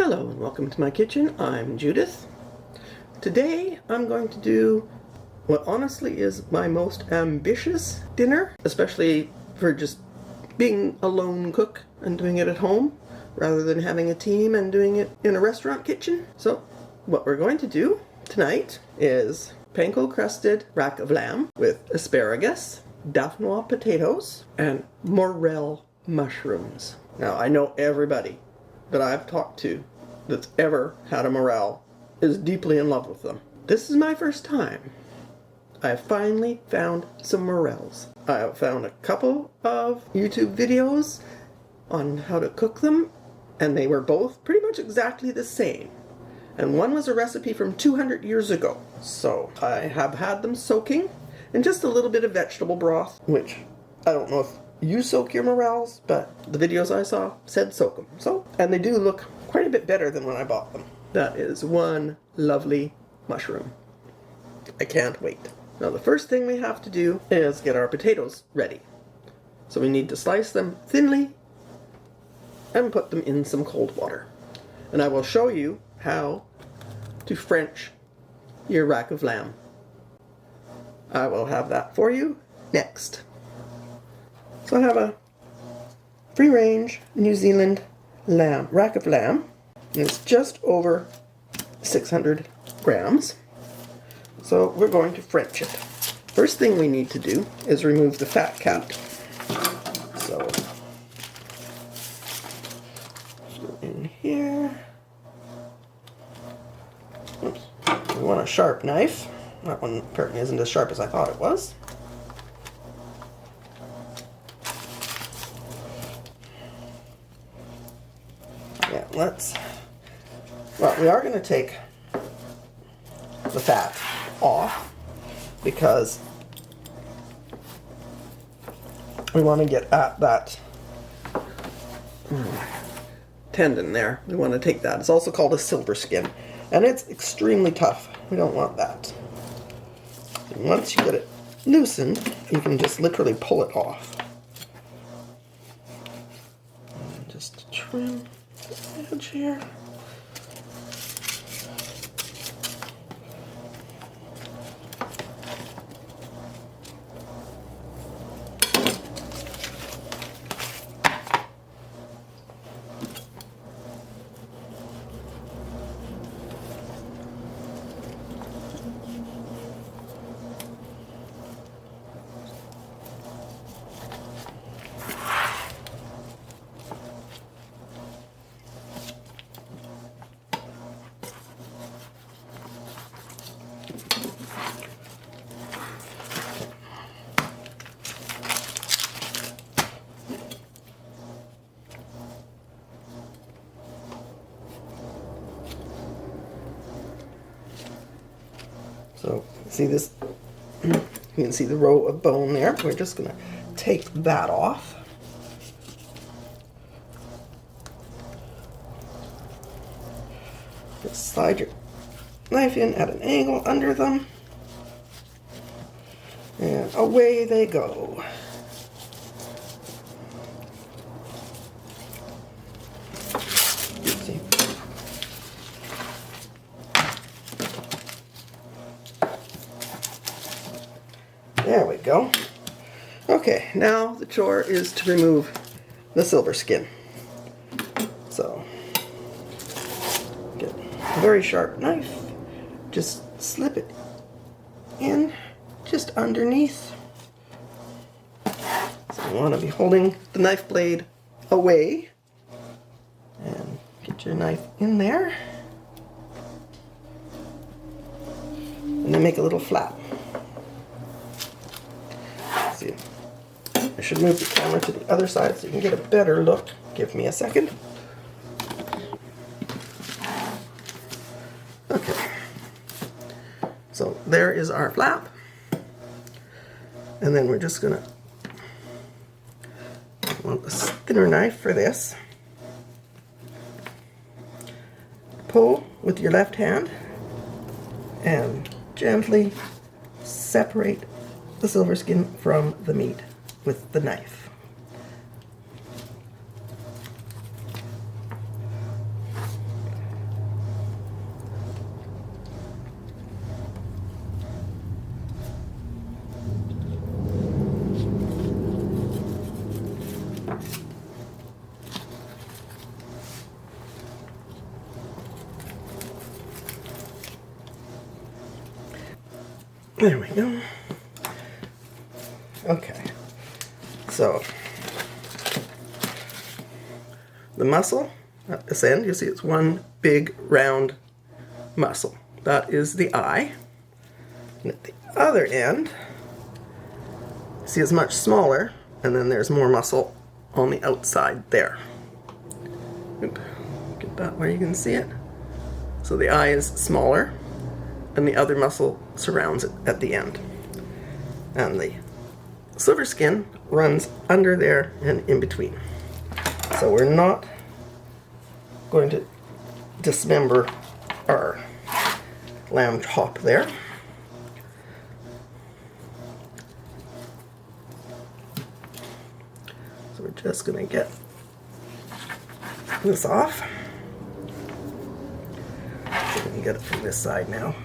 Hello and welcome to my kitchen. I'm Judith. Today I'm going to do what honestly is my most ambitious dinner, especially for just being a lone cook and doing it at home rather than having a team and doing it in a restaurant kitchen. So what we're going to do tonight is panko crusted rack of lamb with asparagus, dauphinoise potatoes, and morel mushrooms. Now I know everybody that I've talked to that's ever had a morel is deeply in love with them. This is my first time. I finally found some morels. I have found a couple of YouTube videos on how to cook them, and they were both pretty much exactly the same. And one was a recipe from 200 years ago. So I have had them soaking in just a little bit of vegetable broth, which I don't know if you soak your morels, but the videos I saw said soak them. So, and they do look quite a bit better than when I bought them. That is one lovely mushroom. I can't wait. Now the first thing we have to do is get our potatoes ready. So we need to slice them thinly and put them in some cold water. And I will show you how to French your rack of lamb. I will have that for you next. So I have a free-range New Zealand rack of lamb, and it's just over 600 grams. So we're going to French it. First thing we need to do is remove the fat cap. So go in here. Oops. We want a sharp knife. That one apparently isn't as sharp as I thought it was. Well, we are going to take the fat off because we want to get at that tendon there. We want to take that. It's also called a silver skin, and it's extremely tough. We don't want that. And once you get it loosened, you can just literally pull it off. And just trim the edge here. So, see this? You can see the row of bone there. We're just going to take that off. Just slide your knife in at an angle under them. And away they go. There we go. Okay, now the chore is to remove the silver skin. So, get a very sharp knife, just slip it in just underneath. So you want to be holding the knife blade away and get your knife in there and then make a little flap. See, I should move the camera to the other side so you can get a better look. Give me a second. Okay. So there is our flap. And then we're just gonna want a thinner knife for this. Pull with your left hand and gently separate the silver skin from the meat with the knife. There we go. Okay, so the muscle at this end, you see it's one big round muscle. That is the eye. And at the other end, see it's much smaller, and then there's more muscle on the outside there. Oop. Get that where you can see it. So the eye is smaller, and the other muscle surrounds it at the end. And the silver skin runs under there and in between. So we're not going to dismember our lamb chop there. So we're just going to get this off. So we can get it from this side now.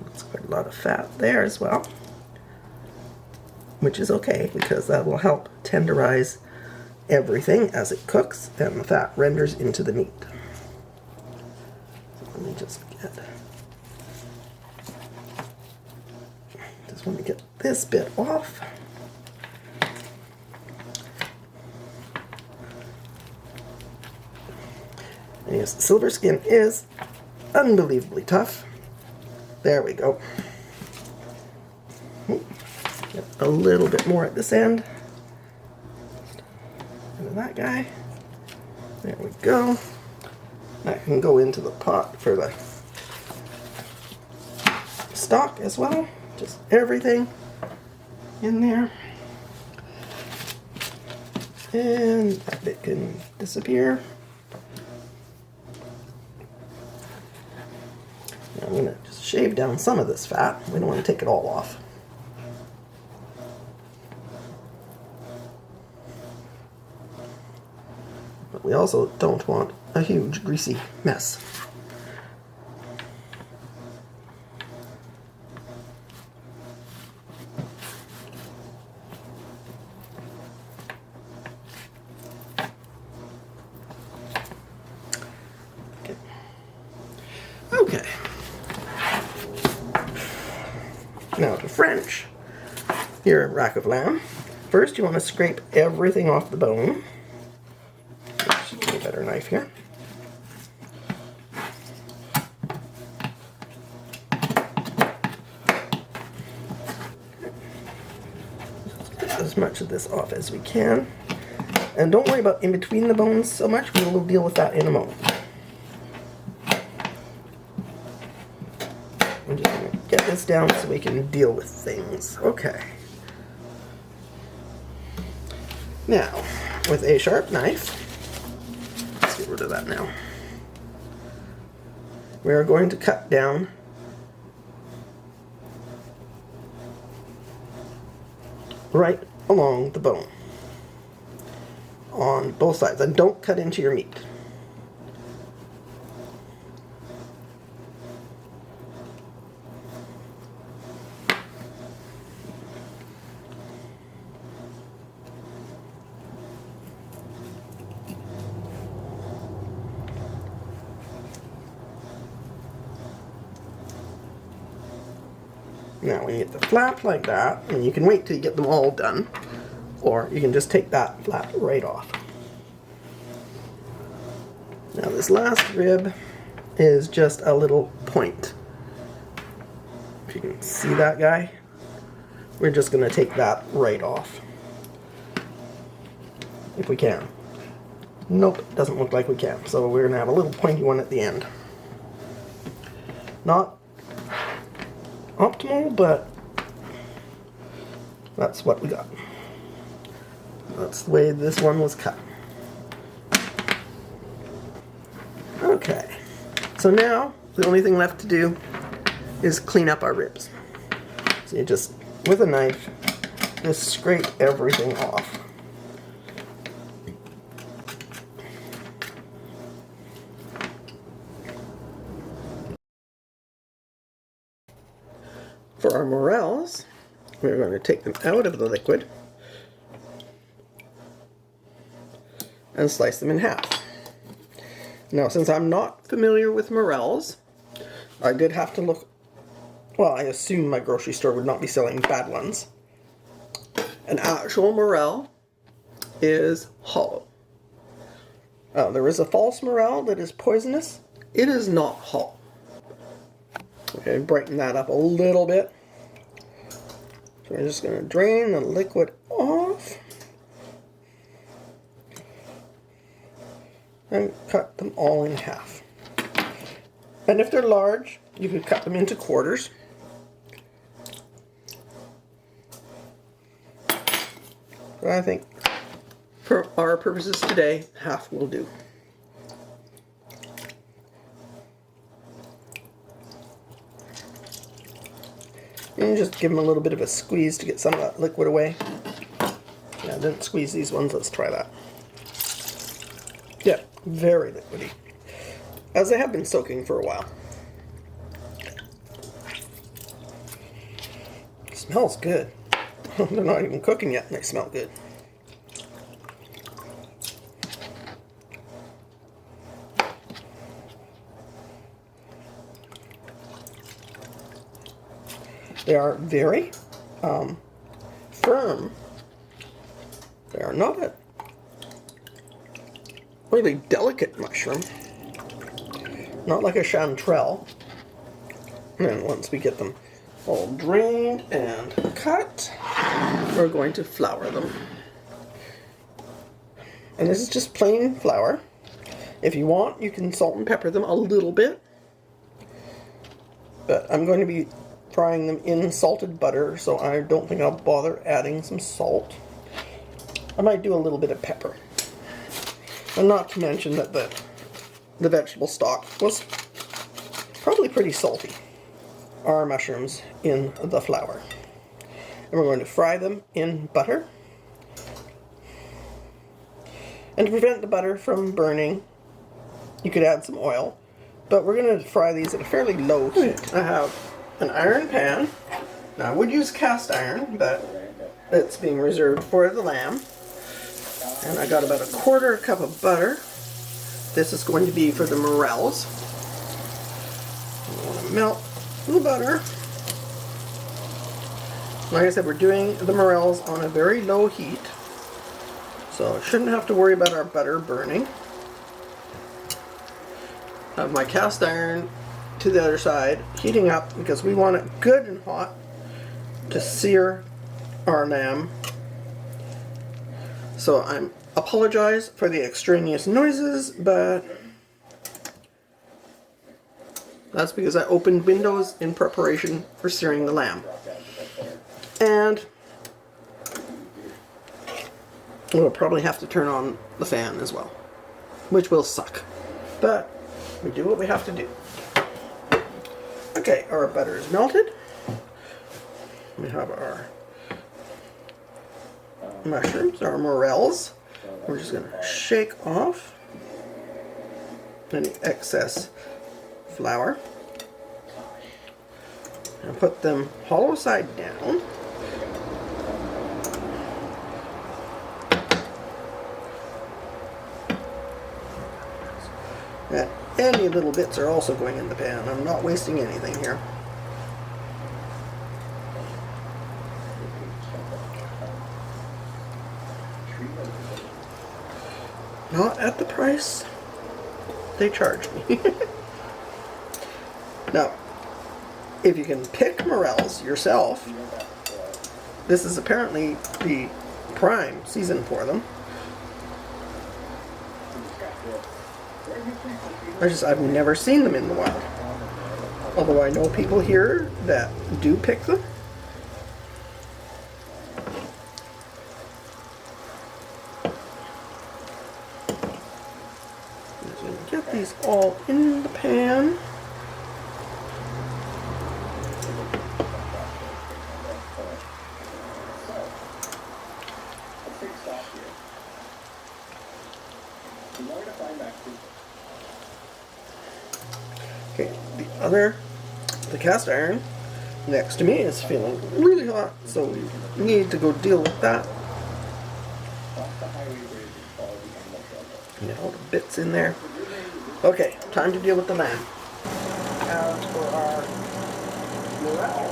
There's quite a lot of fat there as well, which is okay because that will help tenderize everything as it cooks and the fat renders into the meat. So let me just want to get this bit off. And yes, silver skin is unbelievably tough. There we go. Get a little bit more at this end. And that guy. There we go. That can go into the pot for the stock as well. Just everything in there. And that bit can disappear. Now I'm going to just shave down some of this fat. We don't want to take it all off. But we also don't want a huge greasy mess. Okay. Now to French your rack of lamb. First you want to scrape everything off the bone. Should be a better knife here. Get as much of this off as we can. And don't worry about in between the bones so much, we will deal with that in a moment. I'm just going to get this down so we can deal with things. Okay. Now, with a sharp knife, let's get rid of that now. We are going to cut down right along the bone on both sides, and don't cut into your meat. Now when you get the flap like that, and you can wait till you get them all done, or you can just take that flap right off. Now this last rib is just a little point. If you can see that guy, we're just going to take that right off. If we can. Nope, doesn't look like we can. So we're going to have a little pointy one at the end. Not optimal, but that's what we got. That's the way this one was cut. Okay, so now the only thing left to do is clean up our ribs. So you just, with a knife, just scrape everything off. For our morels, we're going to take them out of the liquid and slice them in half. Now, since I'm not familiar with morels, I did have to look. Well, I assume my grocery store would not be selling bad ones. An actual morel is hollow. There is a false morel that is poisonous. It is not hollow. Okay, brighten that up a little bit. So we're just going to drain the liquid off. And cut them all in half. And if they're large, you could cut them into quarters. But I think for our purposes today, half will do. And just give them a little bit of a squeeze to get some of that liquid away. Yeah, I didn't squeeze these ones. Let's try that. Yeah, very liquidy. As they have been soaking for a while. It smells good. They're not even cooking yet and they smell good. They are very firm. They are not a really delicate mushroom. Not like a chanterelle. And then once we get them all drained and cut, we're going to flour them. And this is just plain flour. If you want, you can salt and pepper them a little bit. But I'm going to be frying them in salted butter, so I don't think I'll bother adding some salt. I might do a little bit of pepper. And not to mention that the vegetable stock was probably pretty salty. Our mushrooms in the flour. And we're going to fry them in butter. And to prevent the butter from burning, you could add some oil. But we're going to fry these at a fairly low heat. I have an iron pan. Now I would use cast iron, but it's being reserved for the lamb. And I got about 1/4 cup of butter. This is going to be for the morels. I want to melt the butter. Like I said, we're doing the morels on a very low heat, so shouldn't have to worry about our butter burning. I have my cast iron to the other side, heating up because we want it good and hot to sear our lamb. So I apologize for the extraneous noises, but that's because I opened windows in preparation for searing the lamb. And we'll probably have to turn on the fan as well, which will suck. But we do what we have to do. Okay, our butter is melted. We have our mushrooms, our morels. We're just going to shake off any excess flour and put them hollow side down. And any little bits are also going in the pan. I'm not wasting anything here. Not at the price they charge me. Now, if you can pick morels yourself, this is apparently the prime season for them. I've never seen them in the wild. Although I know people here that do pick them. Get these all in the pan. Okay, the cast iron next to me is feeling really hot, so we need to go deal with that. All the bits in there. Okay, time to deal with the lamb. As for our morel,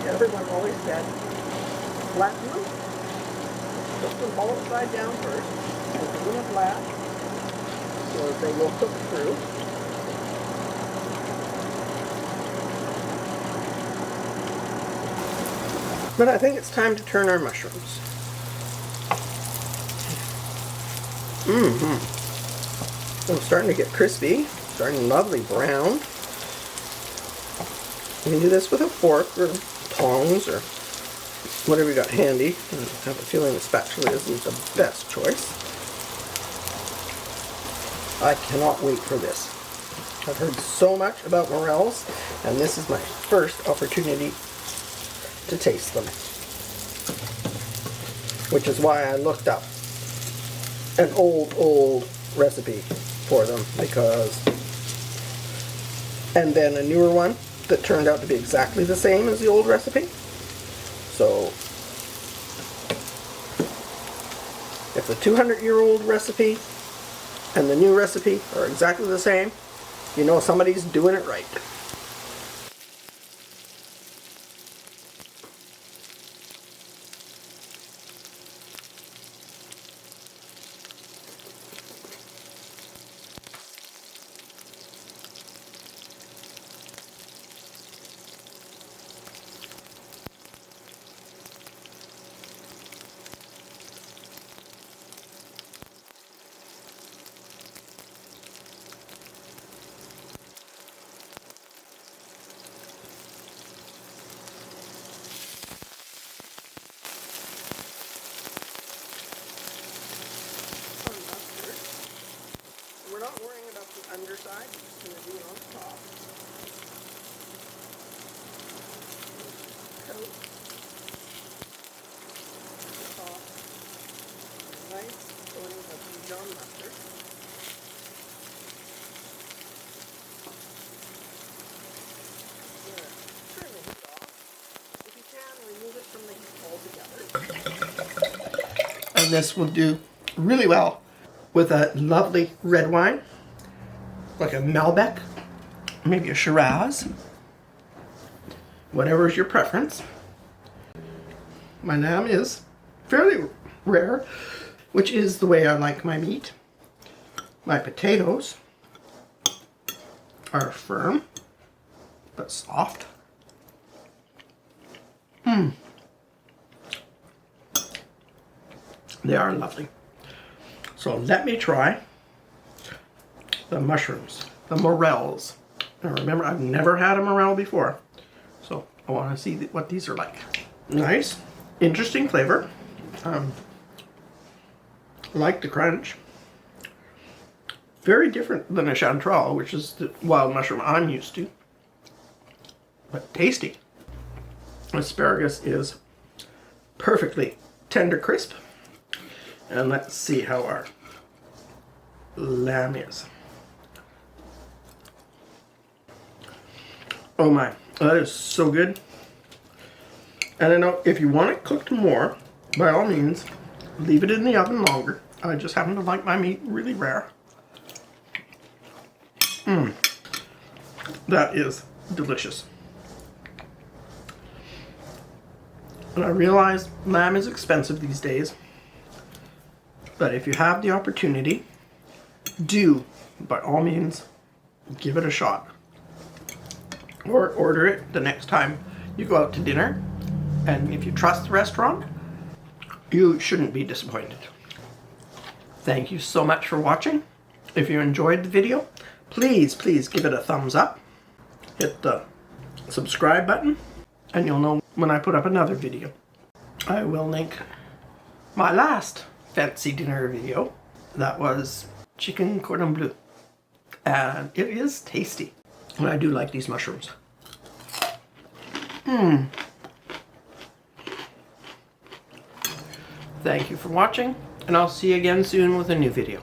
everyone always said flatten them, put them all upside down first, put them in a flat, so that they will cook through. But I think it's time to turn our mushrooms. I'm starting to get crispy, starting lovely brown. You can do this with a fork or tongs or whatever you got handy. I have a feeling the spatula isn't the best choice. I cannot wait for this. I've heard so much about morels, and this is my first opportunity to taste them. Which is why I looked up an old recipe for them, and then a newer one that turned out to be exactly the same as the old recipe. So if the 200-year-old recipe and the new recipe are exactly the same, you know somebody's doing it right. We're not worrying about the underside, we're just going to do it on top. Coat the top. Nice coating of Dijon Mustard. Turn the heat off. If you can, remove it from the heat altogether. And this will do really well with a lovely red wine, like a Malbec, maybe a Shiraz, whatever is your preference. My lamb is fairly rare, which is the way I like my meat. My potatoes are firm, but soft. They are lovely. So let me try the mushrooms, the morels. Now remember, I've never had a morel before, so I want to see what these are like. Nice, interesting flavor. Like the crunch. Very different than a chanterelle, which is the wild mushroom I'm used to, but tasty. Asparagus is perfectly tender crisp. And let's see how our lamb is. Oh my, that is so good. And I know if you want it cooked more, by all means, leave it in the oven longer. I just happen to like my meat really rare. That is delicious. And I realize lamb is expensive these days. But if you have the opportunity, do, by all means, give it a shot. Or order it the next time you go out to dinner. And if you trust the restaurant, you shouldn't be disappointed. Thank you so much for watching. If you enjoyed the video, please give it a thumbs up. Hit the subscribe button, and you'll know when I put up another video. I will link my last fancy dinner video. That was chicken cordon bleu, and it is tasty, and I do like these mushrooms. Thank you for watching, and I'll see you again soon with a new video.